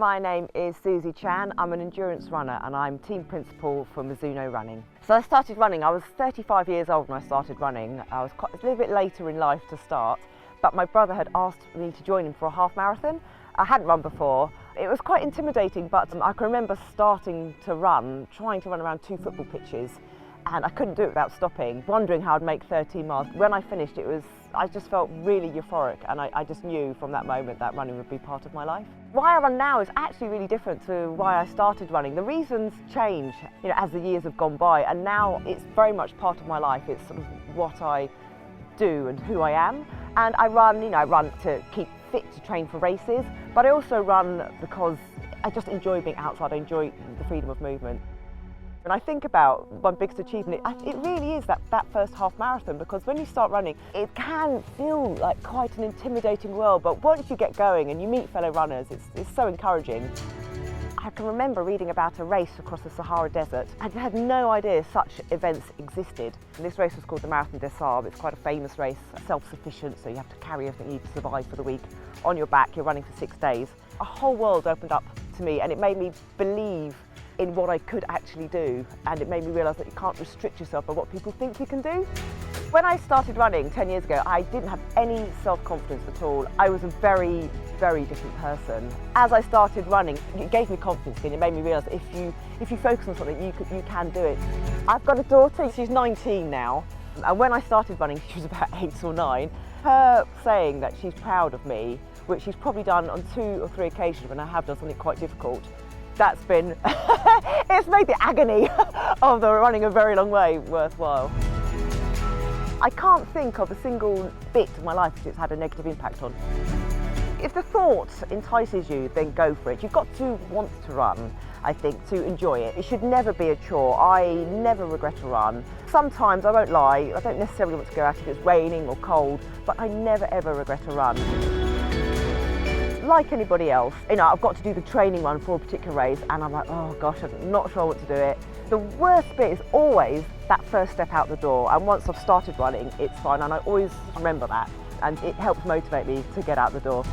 My name is Susie Chan. I'm an endurance runner and I'm team principal for Mizuno running. So I started running, I was 35 years old when I started running. I was a little bit later in life to start, but my brother had asked me to join him for a half marathon. I hadn't run before. It was quite intimidating, but I can remember starting to run, trying to run around 2 football pitches, and I couldn't do it without stopping, wondering how I'd make 13 miles. When I finished, I just felt really euphoric, and I just knew from that moment that running would be part of my life. Why I run now is actually really different to why I started running. The reasons change, as the years have gone by, and now it's very much part of my life. It's sort of what I do and who I am. And I run, I run to keep fit, to train for races, but I also run because I just enjoy being outside. I enjoy the freedom of movement. When I think about my biggest achievement, it really is that first half marathon, because when you start running, it can feel like quite an intimidating world, but once you get going and you meet fellow runners, it's so encouraging. I can remember reading about a race across the Sahara Desert. I had no idea such events existed. And this race was called the Marathon Des Sables. It's quite a famous race, self-sufficient, so you have to carry everything you need to survive for the week on your back. You're running for 6 days. A whole world opened up to me, and it made me believe in what I could actually do, and it made me realise that you can't restrict yourself by what people think you can do. When I started running 10 years ago, I didn't have any self-confidence at all. I was a very, very different person. As I started running, it gave me confidence, and it made me realise that if you focus on something, you can do it. I've got a daughter, she's 19 now, and when I started running, she was about 8 or 9. Her saying that she's proud of me, which she's probably done on 2 or 3 occasions when I have done something quite difficult, that's been, it's made the agony of the running a very long way worthwhile. I can't think of a single bit of my life which it's had a negative impact on. If the thought entices you, then go for it. You've got to want to run, I think, to enjoy it. It should never be a chore. I never regret a run. Sometimes, I won't lie, I don't necessarily want to go out if it's raining or cold, but I never ever regret a run. Like anybody else, I've got to do the training run for a particular race, and I'm like, oh gosh, I'm not sure I want to do it. The worst bit is always that first step out the door, and once I've started running, it's fine, and I always remember that, and it helps motivate me to get out the door.